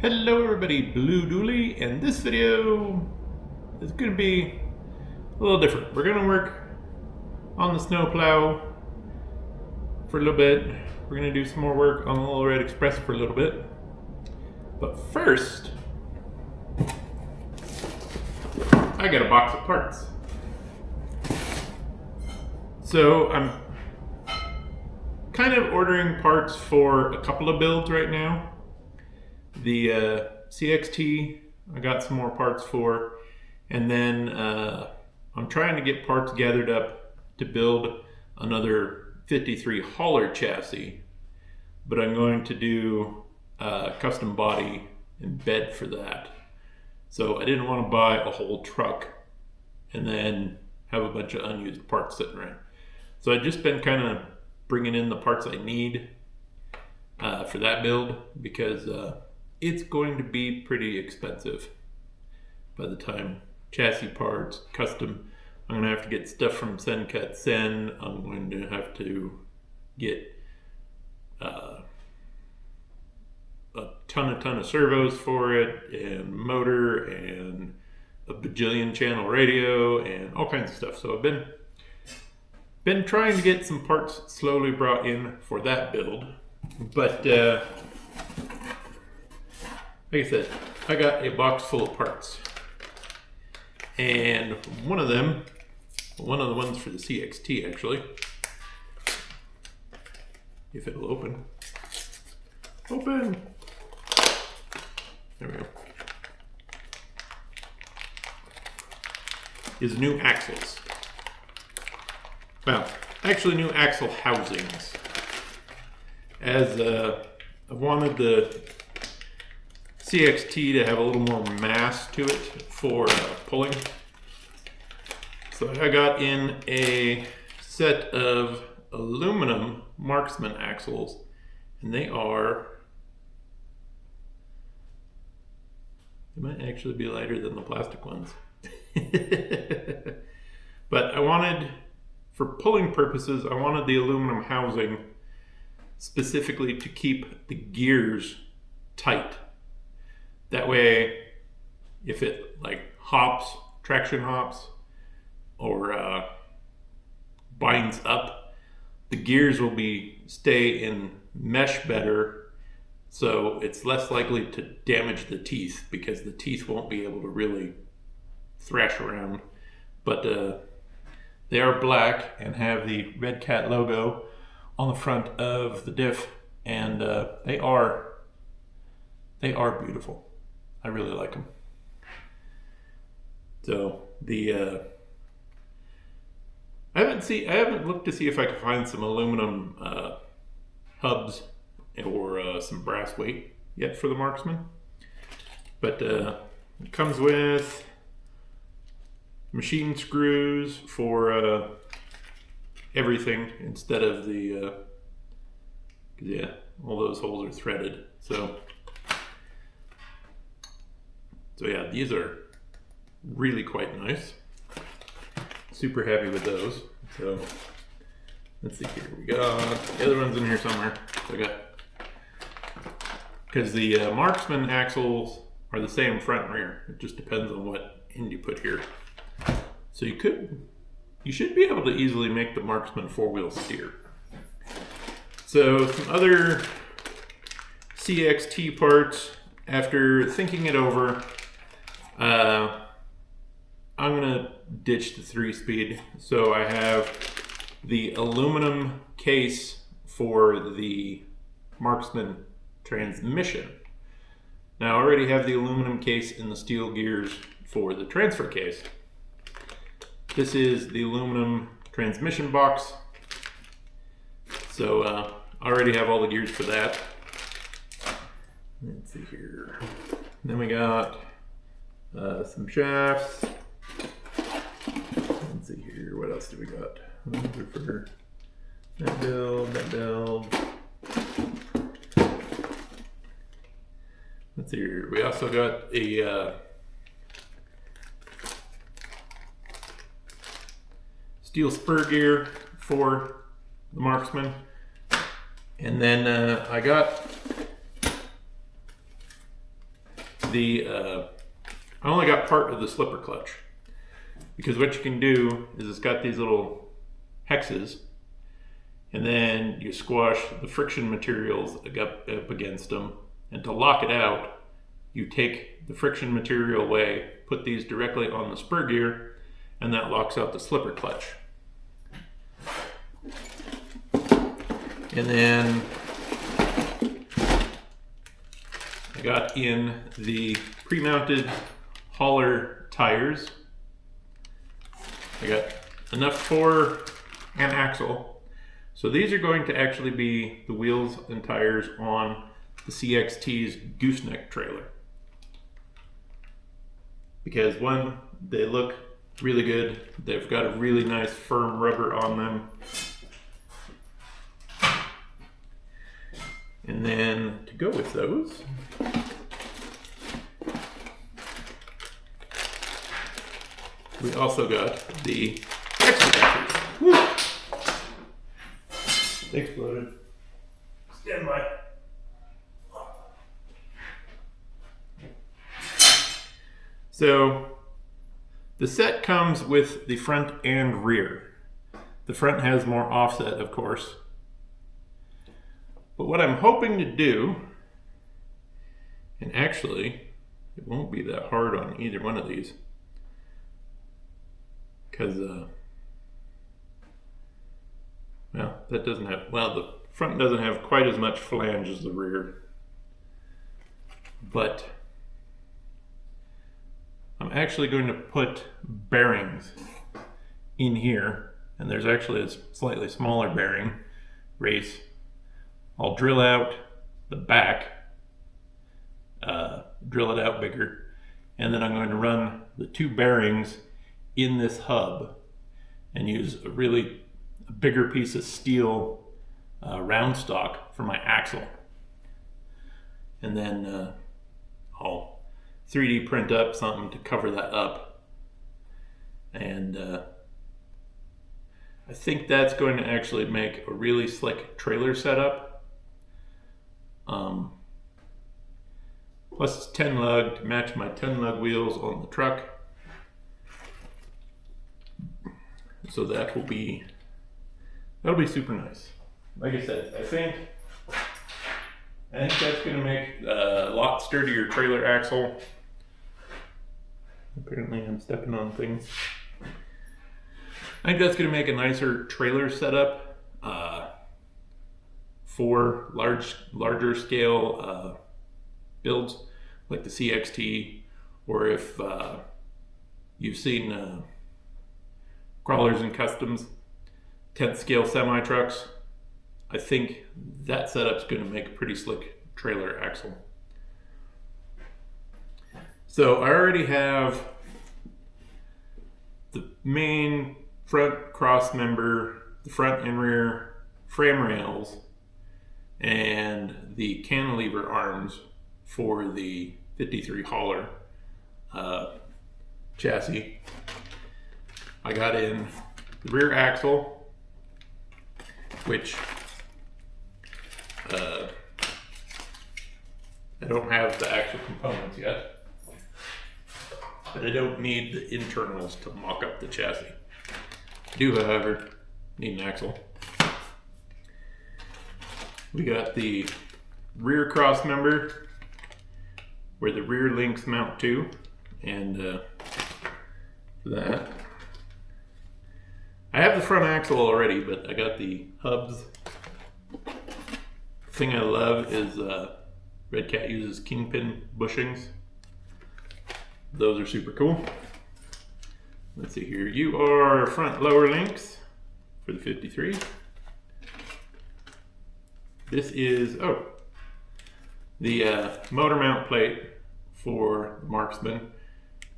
Hello everybody, Blue Dooley, and this video is going to be a little different. We're going to work on the snowplow for a little bit. We're going to do some more work on the Little Red Express for a little bit. But first, I got a box of parts. So I'm kind of ordering parts for a couple of builds right now. The CXT, I got some more parts for, and then I'm trying to get parts gathered up to build another 53 hauler chassis, but I'm going to do a custom body and bed for that. So I didn't want to buy a whole truck and then have a bunch of unused parts sitting around. So I've just been kind of bringing in the parts I need for that build, because it's going to be pretty expensive by the time. Chassis parts, custom. I'm going to have to get stuff from Sen Cut Sen. I'm going to have to get a ton of servos for it, and motor, and a bajillion channel radio, and all kinds of stuff. So I've been trying to get some parts slowly brought in for that build, but like I said, I got a box full of parts, and one of the ones for the CXT, actually, if it'll open, there we go, is new axles. Well, actually new axle housings, as I wanted the CXT to have a little more mass to it for pulling. So I got in a set of aluminum Marksman axles, and they might actually be lighter than the plastic ones. But I wanted, for pulling purposes, I wanted the aluminum housing specifically to keep the gears tight. That way, if it like hops, traction hops, or binds up, the gears will stay in mesh better, so it's less likely to damage the teeth, because the teeth won't be able to really thrash around. But they are black and have the Red Cat logo on the front of the diff, and they are beautiful. I really like them. So I haven't looked to see if I can find some aluminum hubs or some brass weight yet for the Marksman. But it comes with machine screws for everything, instead of the all those holes are threaded. So yeah, these are really quite nice. Super happy with those. So let's see here. We got the other ones in here somewhere. So I got, because the Marksman axles are the same front and rear. It just depends on what end you put here. So you should be able to easily make the Marksman 4-wheel steer. So some other CXT parts, after thinking it over, I'm gonna ditch the 3-speed. So I have the aluminum case for the Marksman transmission. Now I already have the aluminum case in the steel gears for the transfer case. This is the aluminum transmission box. So I already have all the gears for that. Let's see here. Then we got some shafts. Let's see here. What else do we got? For that build. Let's see here. We also got a steel spur gear for the Marksman. And then I got I only got part of the slipper clutch, because what you can do is it's got these little hexes, and then you squash the friction materials up against them, and to lock it out, you take the friction material away, put these directly on the spur gear, and that locks out the slipper clutch. And then I got in the pre-mounted hauler tires. I got enough for an axle. So these are going to actually be the wheels and tires on the CXT's gooseneck trailer. Because one, they look really good. They've got a really nice firm rubber on them. And then to go with those, we also got the extra. Woo! It exploded. Stand by. So the set comes with the front and rear. The front has more offset, of course. But what I'm hoping to do, and actually it won't be that hard on either one of these, because well, that doesn't have, well, the front doesn't have quite as much flange as the rear, but I'm actually going to put bearings in here, and there's actually a slightly smaller bearing race. I'll drill out the back, drill it out bigger, and then I'm going to run the two bearings in this hub and use a really bigger piece of steel round stock for my axle. And then I'll 3D print up something to cover that up. And I think that's going to actually make a really slick trailer setup. Plus it's 10 lug to match my 10 lug wheels on the truck. So that'll be super nice. Like I said, I think that's going to make a lot sturdier trailer axle. Apparently I'm stepping on things. I think that's going to make a nicer trailer setup for larger scale builds like the CXT, or if you've seen crawlers and customs 10th scale semi trucks. I think that setup's going to make a pretty slick trailer axle. So I already have the main front cross member, the front and rear frame rails, and the cantilever arms for the 53 hauler chassis. I got in the rear axle, which I don't have the actual components yet, but I don't need the internals to mock up the chassis. I do, however, need an axle. We got the rear cross member where the rear links mount to, and that. I have the front axle already, but I got the hubs. The thing I love is Red Cat uses kingpin bushings. Those are super cool. Let's see here. You are front lower links for the 53. This is, the motor mount plate for the Marksman.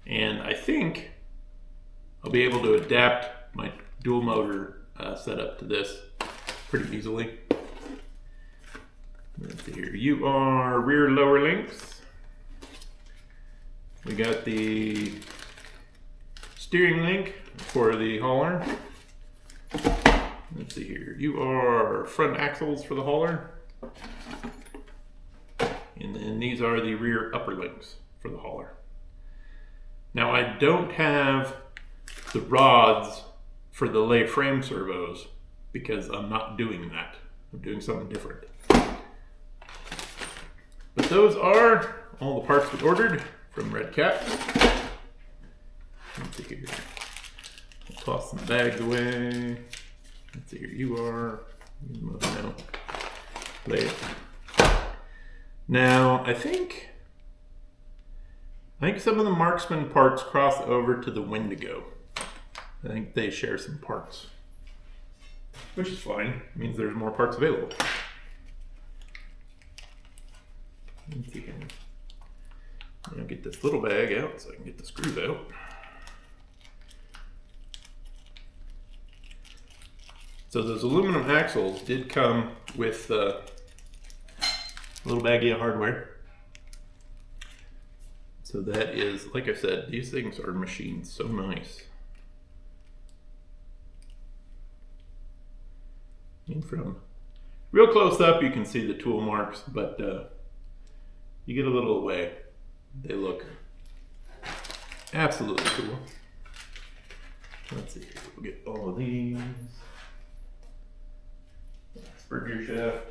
And I think I'll be able to adapt my dual motor setup to this pretty easily. Let's see here. You are rear lower links. We got the steering link for the hauler. Let's see here. You are front axles for the hauler. And then these are the rear upper links for the hauler. Now I don't have the rods for the lay frame servos because I'm not doing that. I'm doing something different. But those are all the parts we ordered from Red Cat. Let's see here. I'll toss some bags away. Let's see here. You are. Move out. Lay it. Now I think some of the Marksman parts cross over to the Wendigo. I think they share some parts, which is fine. It means there's more parts available. Let's see here. I'll get this little bag out so I can get the screws out. So those aluminum axles did come with a little baggie of hardware. So that is, like I said, these things are machined so nice. And from real close up you can see the tool marks, but you get a little away, they look absolutely cool. Let's see here, we'll get all of these. Spur gear shaft.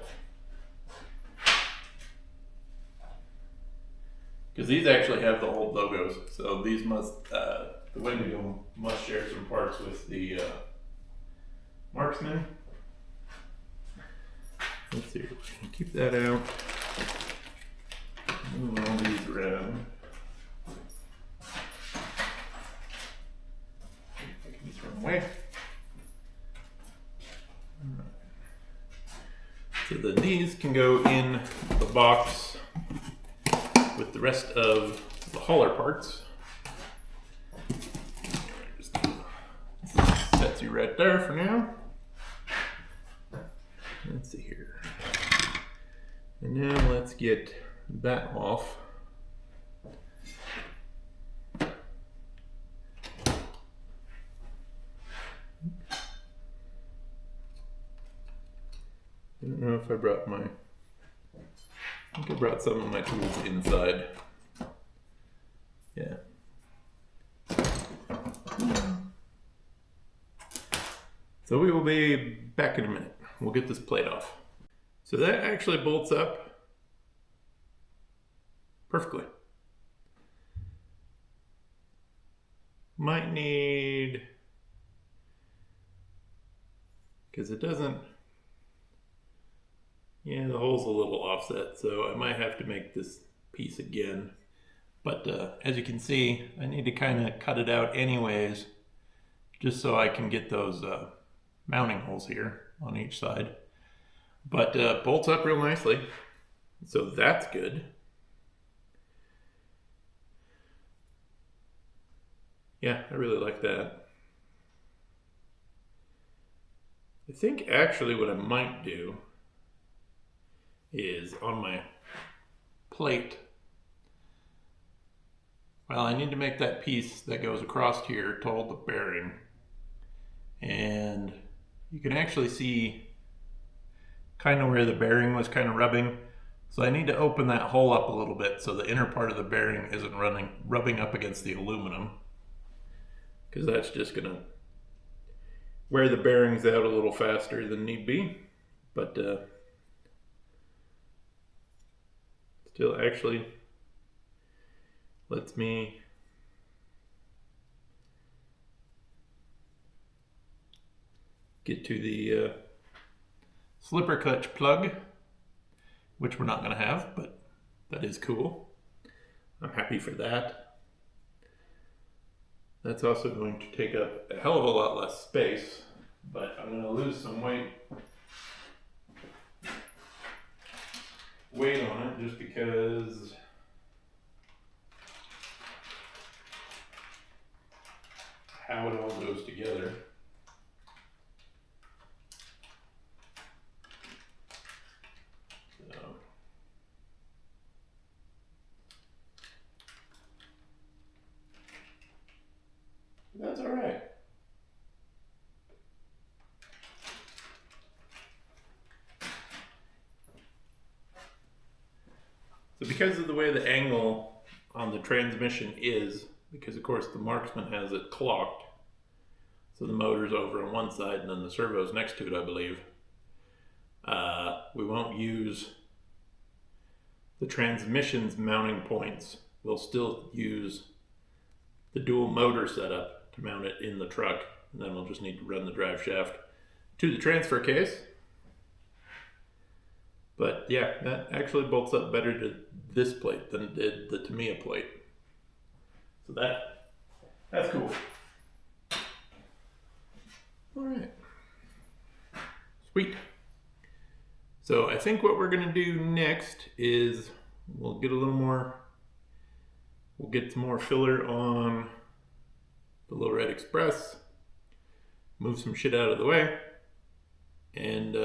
Because these actually have the old logos, so these must, the Wendigo must share some parts with the Marksman. Let's see, keep that out. Move all these around. Take these from away. So then these can go in the box with the rest of the hauler parts. Just sets you right there for now. Let's see here. And now let's get that off. I don't know if I brought my, I think I brought some of my tools inside. Yeah. So we will be back in a minute. We'll get this plate off. So that actually bolts up perfectly. Might need, because it doesn't, yeah, the hole's a little offset, so I might have to make this piece again. But as you can see, I need to kind of cut it out anyways, just so I can get those mounting holes here on each side. But bolts up real nicely, so that's good. Yeah, I really like that. I think actually what I might do is on my plate, well, I need to make that piece that goes across here to hold the bearing. And you can actually see kind of where the bearing was kind of rubbing. So I need to open that hole up a little bit so the inner part of the bearing isn't rubbing up against the aluminum, because that's just gonna wear the bearings out a little faster than need be. But still actually lets me get to the slipper clutch plug, which we're not going to have, but that is cool. I'm happy for that. That's also going to take up a hell of a lot less space, but I'm going to lose some weight on it just because how it all goes together. So that's all right. So because of the way the angle on the transmission is, because of course the Marksman has it clocked. So the motor's over on one side and then the servo's next to it, I believe. We won't use the transmission's mounting points. We'll still use the dual motor setup to mount it in the truck, and then we'll just need to run the drive shaft to the transfer case. But yeah, that actually bolts up better to this plate than it did the Tamiya plate. So that's cool. All right, sweet. So I think what we're gonna do next is we'll get some more filler on the Little Red Express, move some shit out of the way, and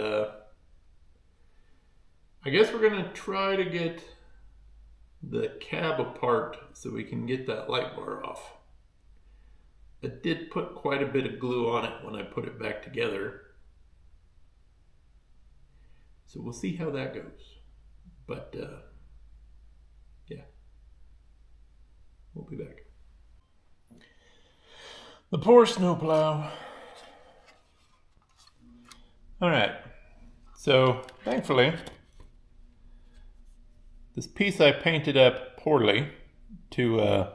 I guess we're gonna try to get the cab apart so we can get that light bar off. I did put quite a bit of glue on it when I put it back together, so we'll see how that goes. But yeah, we'll be back. The poor snowplow. All right, so thankfully this piece I painted up poorly to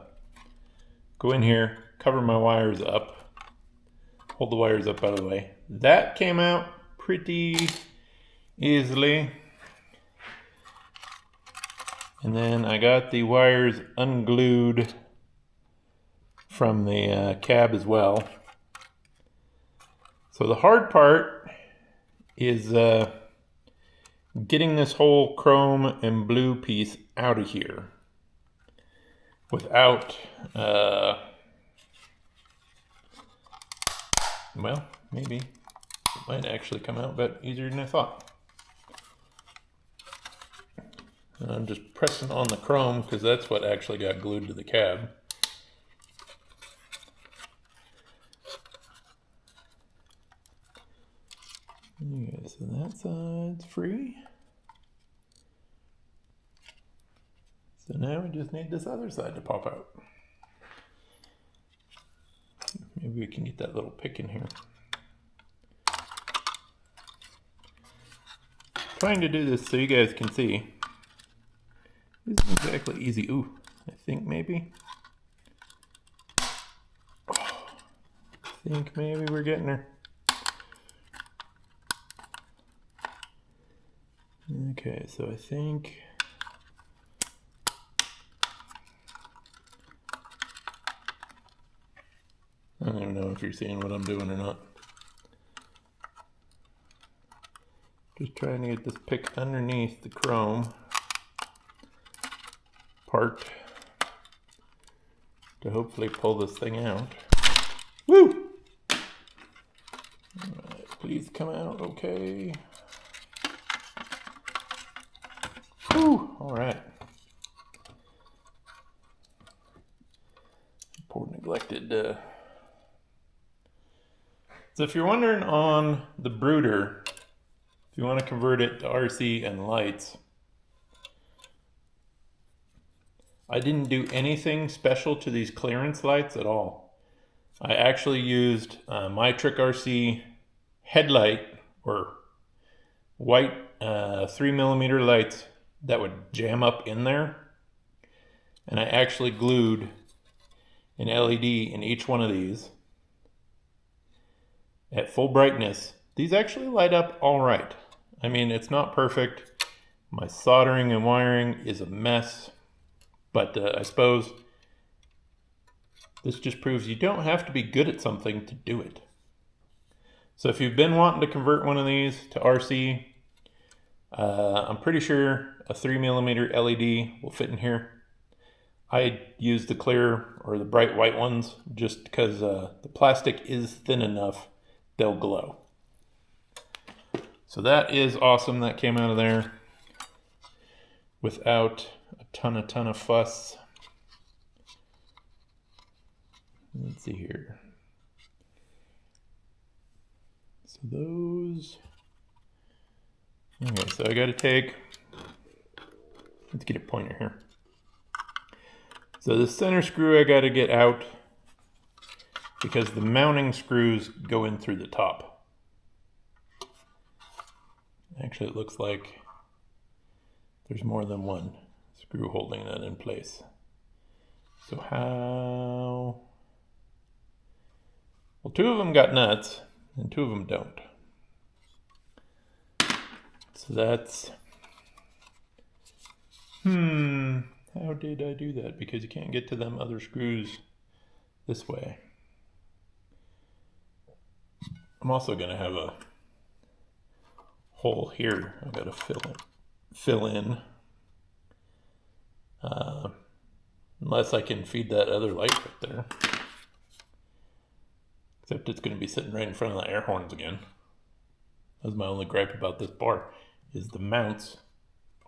go in here, cover my wires up, hold the wires up out of the way. That came out pretty easily. And then I got the wires unglued from the cab as well. So the hard part is getting this whole chrome and blue piece out of here without, well, maybe it might actually come out a bit easier than I thought. And I'm just pressing on the chrome because that's what actually got glued to the cab. Okay, so that side's free. So now we just need this other side to pop out. Maybe we can get that little pick in here. Trying to do this so you guys can see. This isn't exactly easy. Ooh, I think maybe. Oh, I think maybe we're getting her. Okay, so I think I don't even know if you're seeing what I'm doing or not. Just trying to get this pick underneath the chrome part to hopefully pull this thing out. Woo! Alright, please come out okay. Woo! Alright. Poor neglected. So if you're wondering on the Brooder, if you want to convert it to RC and lights, I didn't do anything special to these clearance lights at all. I actually used my Trick RC headlight, or white 3mm lights that would jam up in there, and I actually glued an LED in each one of these at full brightness. These actually light up all right. I mean, it's not perfect. My soldering and wiring is a mess, but I suppose this just proves you don't have to be good at something to do it. So if you've been wanting to convert one of these to RC, I'm pretty sure a 3mm LED will fit in here. I use the clear or the bright white ones just because the plastic is thin enough they'll glow. So that is awesome. That came out of there without a ton of fuss. Let's see here. So those. Okay, so I got to take. Let's get a pointer here. So the center screw I got to get out because the mounting screws go in through the top. Actually, it looks like there's more than one screw holding that in place. So how? Well, 2 of them got nuts and 2 of them don't. So that's, how did I do that? Because you can't get to them other screws this way. I'm also gonna have a hole here I've got to fill in. Unless I can feed that other light right there. Except it's going to be sitting right in front of the air horns again. That's my only gripe about this bar, is the mounts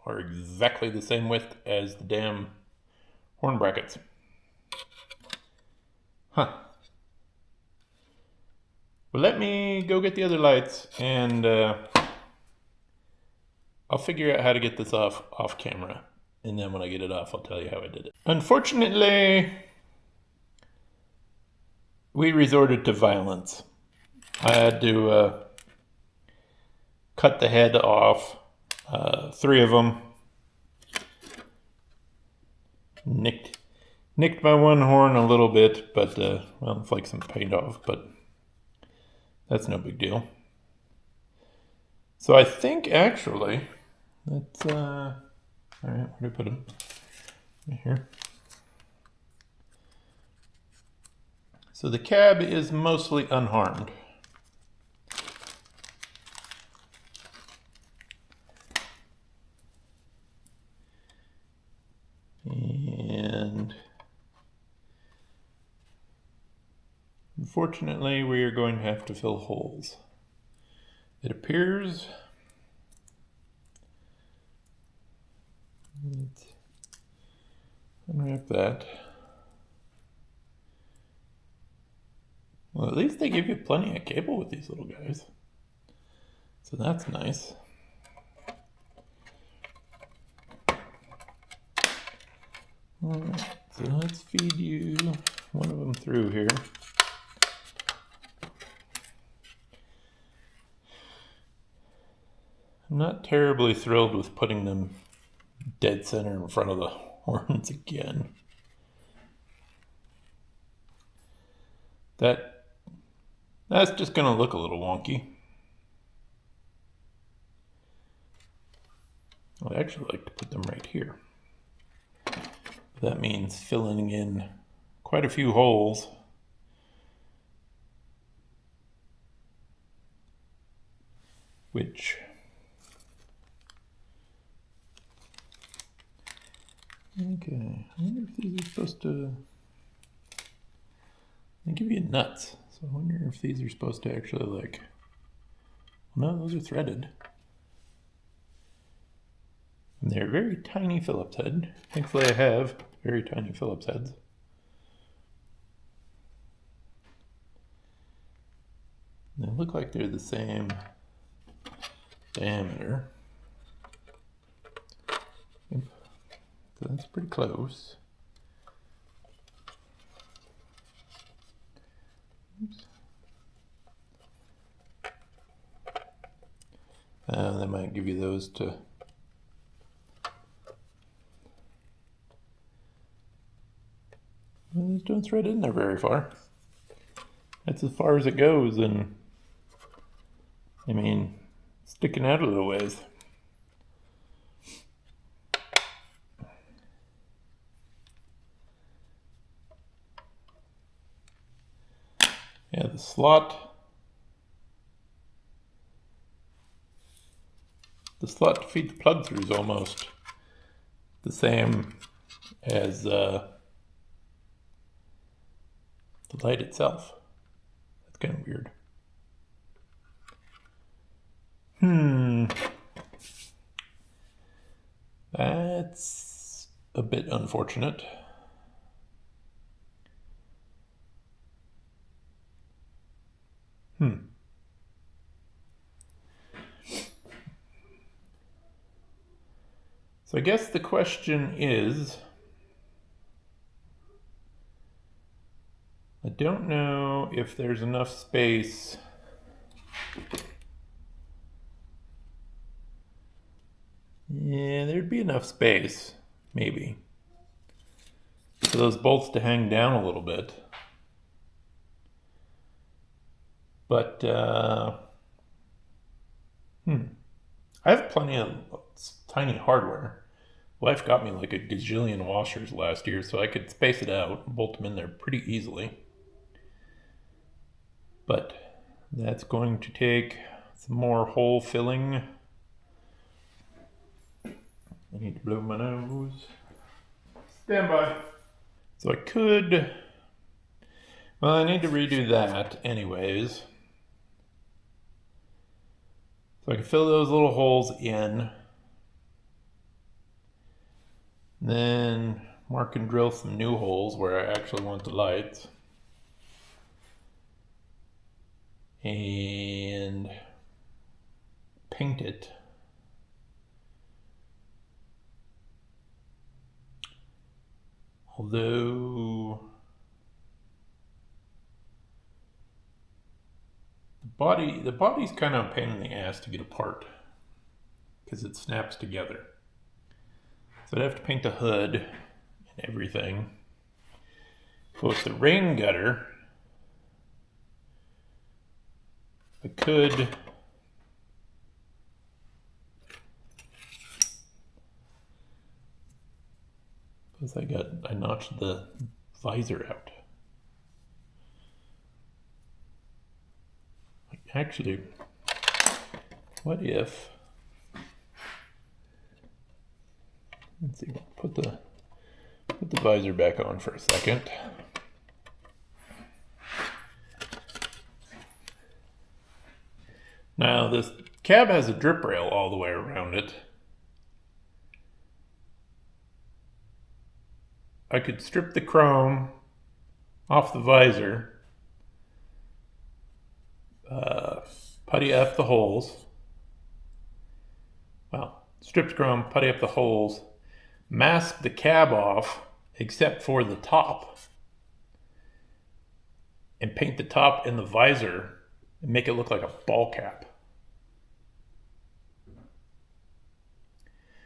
are exactly the same width as the damn horn brackets. Huh. Well, let me go get the other lights, and I'll figure out how to get this off camera. And then when I get it off, I'll tell you how I did it. Unfortunately, we resorted to violence. I had to cut the head off 3 of them. Nicked my one horn a little bit, but well, it's like some paint off, but that's no big deal. So I think actually, let's, all right, where do I put them? Right here. So the cab is mostly unharmed. And unfortunately, we are going to have to fill holes. It appears, let's unwrap that. Well, at least they give you plenty of cable with these little guys. So that's nice. All right, so let's feed you one of them through here. I'm not terribly thrilled with putting them dead center in front of the horns again. That's just going to look a little wonky. I'd actually like to put them right here. That means filling in quite a few holes. Which okay, I wonder if these are supposed to, they give you nuts. So I wonder if these are supposed to actually like, no, those are threaded. And they're very tiny Phillips head. Thankfully I have very tiny Phillips heads. And they look like they're the same diameter. Yep. So that's pretty close. Oops. They might give you those to these don't thread in there very far. That's as far as it goes, and I mean, sticking out a little ways. Yeah, the slot to feed the plug through is almost the same as the light itself. That's kind of weird. That's a bit unfortunate. So I guess the question is, don't know if there's enough space. Yeah, there'd be enough space, maybe, for those bolts to hang down a little bit. But I have plenty of tiny hardware. Wife got me like a gazillion washers last year, so I could space it out and bolt them in there pretty easily. But that's going to take some more hole filling. I need to blow my nose. Stand by. So I could, well, I need to redo that anyways. So I can fill those little holes in. Then mark and drill some new holes where I actually want the lights. And paint it. Although the body's kind of a pain in the ass to get apart because it snaps together. So I'd have to paint the hood and everything. So with the rain gutter, I could I notched the visor out. Actually, what if, let's see, put the visor back on for a second. Now this cab has a drip rail all the way around it. I could strip the chrome off the visor, putty up the holes. Well, stripped chrome, putty up the holes, mask the cab off except for the top, and paint the top and the visor and make it look like a ball cap.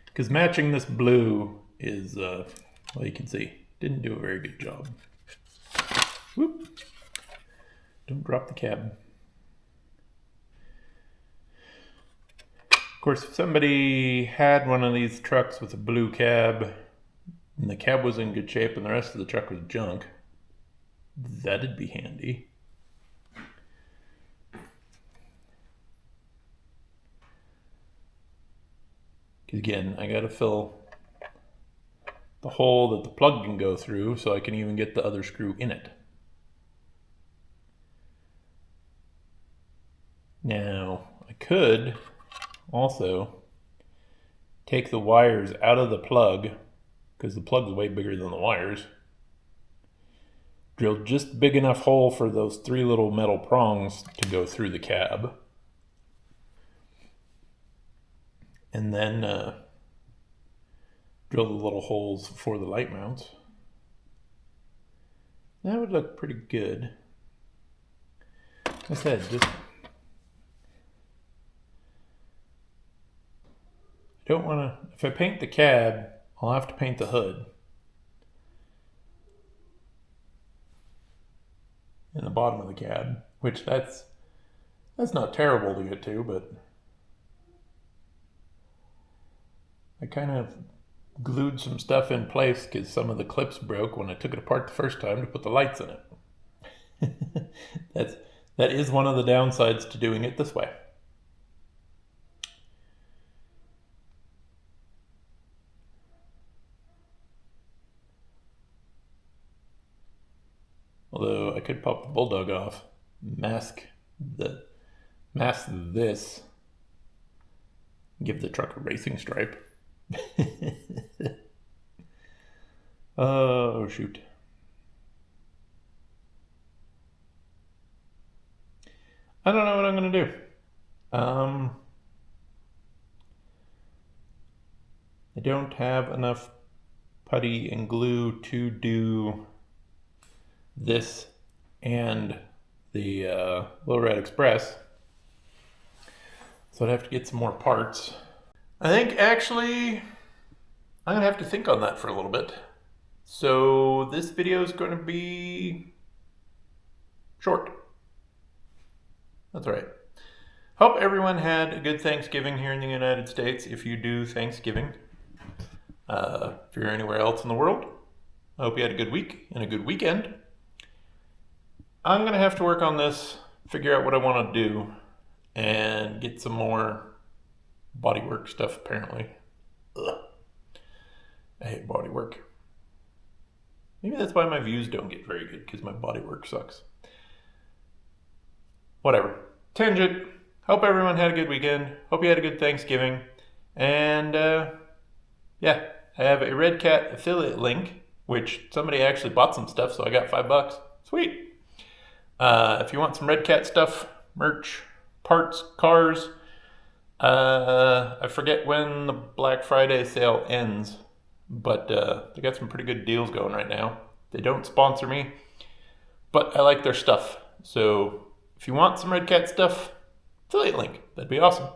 Because matching this blue is, well, you can see, didn't do a very good job. Whoop. Don't drop the cab. Of course, if somebody had one of these trucks with a blue cab, and the cab was in good shape and the rest of the truck was junk, that'd be handy. Because again, I gotta fill the hole that the plug can go through so I can even get the other screw in it. Now, I could also take the wires out of the plug, because the plug is way bigger than the wires. Drill just big enough hole for those 3 little metal prongs to go through the cab. And then drill the little holes for the light mounts. That would look pretty good. Like I said, just don't want to, if I paint the cab, I'll have to paint the hood and the bottom of the cab, which that's not terrible to get to, but I kind of glued some stuff in place because some of the clips broke when I took it apart the first time to put the lights in it. That is one of the downsides to doing it this way. Although I could pop the bulldog off, mask this, give the truck a racing stripe. Oh shoot. I don't know what I'm gonna do. I don't have enough putty and glue to do this and the Little Red Express. So I'd have to get some more parts. I think actually I'm gonna have to think on that for a little bit. So this video is going to be short. That's all right. Hope everyone had a good Thanksgiving here in the United States. If you do Thanksgiving, if you're anywhere else in the world, I hope you had a good week and a good weekend. I'm gonna have to work on this, figure out what I want to do, and get some more bodywork stuff. Apparently, ugh. I hate bodywork. Maybe that's why my views don't get very good, because my bodywork sucks. Whatever. Tangent. Hope everyone had a good weekend. Hope you had a good Thanksgiving. And yeah, I have a Red Cat affiliate link, which somebody actually bought some stuff, so I got $5. Sweet. If you want some Red Cat stuff, merch, parts, cars, I forget when the Black Friday sale ends, but they got some pretty good deals going right now. They don't sponsor me, but I like their stuff. So if you want some Red Cat stuff, affiliate link. That'd be awesome.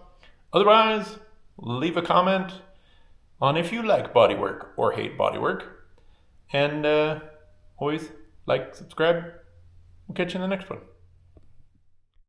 Otherwise, leave a comment on if you like bodywork or hate bodywork. And always like, subscribe. We'll catch you in the next one.